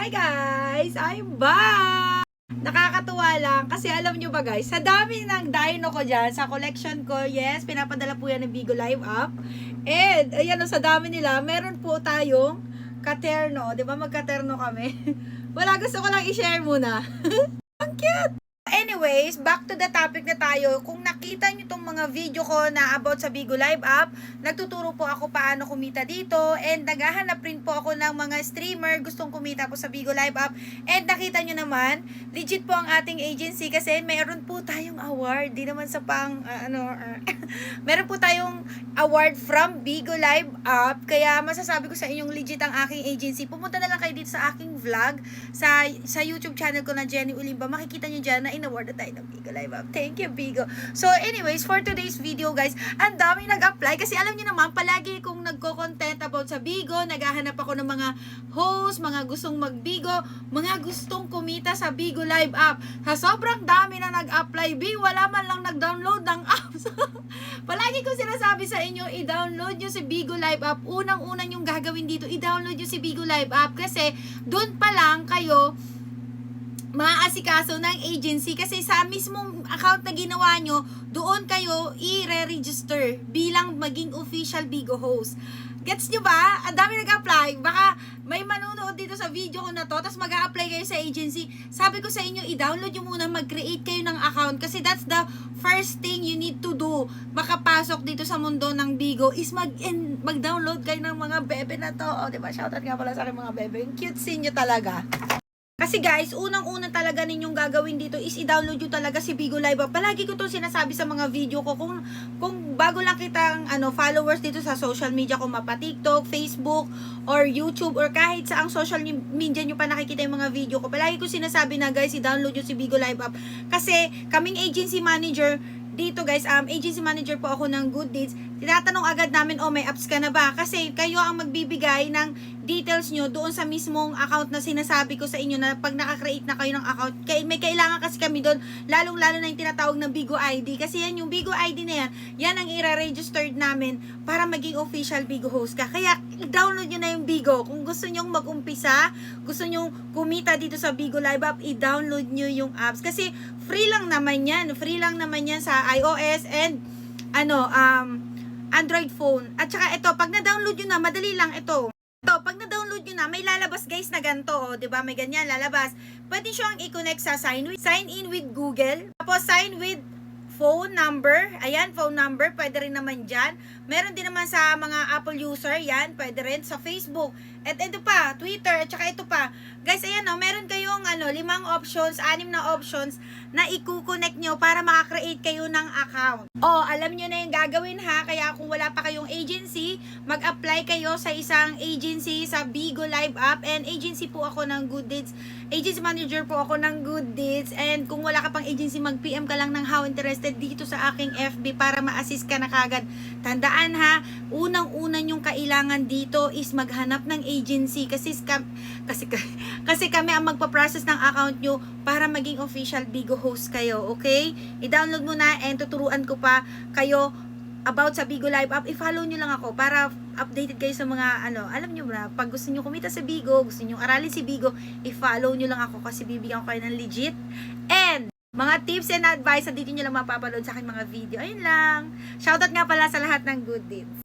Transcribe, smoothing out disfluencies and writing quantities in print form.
Hi guys! I'm back! Nakakatuwa lang kasi alam nyo ba guys, sa dami ng dino ko dyan, sa collection ko, yes, pinapadala po yan ng Bigo Live app. And, ayan o, sa dami nila, meron po tayong katerno. Diba magkaterno kami? Wala, gusto ko lang i-share muna. Ang cute! Anyways, back to the topic na tayo. Kung nakita nyo tong mga video ko na about sa Bigo Live app, nagtuturo po ako paano kumita dito, and naghahanap rin po ako ng mga streamer gustong kumita po sa Bigo Live app. And nakita nyo naman, legit po ang ating agency kasi mayroon po tayong award. Di naman sa meron po tayong award from Bigo Live app. Kaya masasabi ko sa inyong legit ang aking agency. Pumunta na lang kayo dito sa aking vlog sa YouTube channel ko na Jenny Ulimba. Makikita nyo dyan na in-award na tayo ng Bigo Live app. Thank you, Bigo. So, anyways, for today's video, guys, ang dami nag-apply. Kasi alam nyo naman, palagi kung nagko-content about sa Bigo, naghahanap ako ng mga host, mga gustong mag-Bigo, mga gustong kumita sa Bigo Live app. Sa sobrang dami na nag-apply, wala man lang nag-download ng apps. Palagi ko sinasabi sa inyo, i-download nyo si Bigo Live app. Unang-unang yung gagawin dito, i-download nyo si Bigo Live app. Kasi, doon pa lang kayo maaasikaso ng agency kasi sa mismong account na ginawa nyo, doon kayo i-re-register bilang maging official Bigo host. Gets nyo ba? Ang dami nag-apply. Baka may manonood dito sa video ko na to, tapos mag-a-apply kayo sa agency. Sabi ko sa inyo, i-download nyo muna, mag-create kayo ng account kasi that's the first thing you need to do. Makapasok dito sa mundo ng Bigo is mag-download kayo ng mga bebe na to. O, diba? Shoutout nga pala sa aking mga bebe. Yung cute nyo talaga. Kasi guys, unang-una talaga ninyong gagawin dito is i-download nyo talaga si Bigo Live app. Palagi ko to sinasabi sa mga video ko. Kung bago lang kitang followers dito sa social media ko, mapa TikTok, Facebook, or YouTube, or kahit saang social media nyo pa nakikita yung mga video ko, palagi ko sinasabi na guys, i-download nyo si Bigo Live app. Kasi kaming agency manager dito guys, agency manager po ako ng Good Deeds, tinatanong agad namin, may apps ka na ba? Kasi kayo ang magbibigay ng details nyo doon sa mismong account na sinasabi ko sa inyo na pag naka-create na kayo ng account, may kailangan kasi kami doon, lalong-lalo na yung tinatawag na Bigo ID. Kasi yan, yung Bigo ID na yan ang i-registered namin para maging official Bigo host ka. Kaya, i-download nyo na yung Bigo. Kung gusto nyong mag-umpisa, gusto nyong kumita dito sa Bigo Live app, i-download nyo yung apps. Kasi, free lang naman yan. Free lang naman yan sa iOS and, Android phone. At saka ito, pag na-download nyo na, madali lang ito. Pag na-download nyo na, may lalabas guys na ganito, diba? May ganyan lalabas. Pwede siyang i-connect sa sign in with Google. Tapos sign with phone number. Ayan, phone number. Pwede rin naman dyan. Meron din naman sa mga Apple user. Yan, pwede rin sa Facebook. At ito pa, Twitter. At saka ito pa. Guys, ayan meron kayong 5 options, 6 na options na i-connect nyo para makakreate kayo ng account. Alam nyo na yung gagawin ha. Kaya kung wala pa kayong agency, mag-apply kayo sa isang agency sa Bigo Live app. And agency po ako ng Good Deeds. Agency manager po ako ng Good Deeds. And kung wala ka pang agency, mag-PM ka lang ng how interested dito sa aking FB para ma-assist ka na kagad. Tandaan ha, unang-una yung kailangan dito is maghanap ng agency kasi kami ang magpa-process ng account nyo para maging official Bigo host kayo, okay? I-download mo na and tuturuan ko pa kayo about sa Bigo Live app. I-follow nyo lang ako para updated kayo sa mga alam nyo na, pag gusto nyo kumita sa Bigo, gusto nyo aralin si Bigo, i-follow nyo lang ako kasi bibigyan ko kayo ng legit and mga tips and advice na dito nyo lang mapapanood sa aking mga video. Ayun lang. Shoutout nga pala sa lahat ng Good Deeds.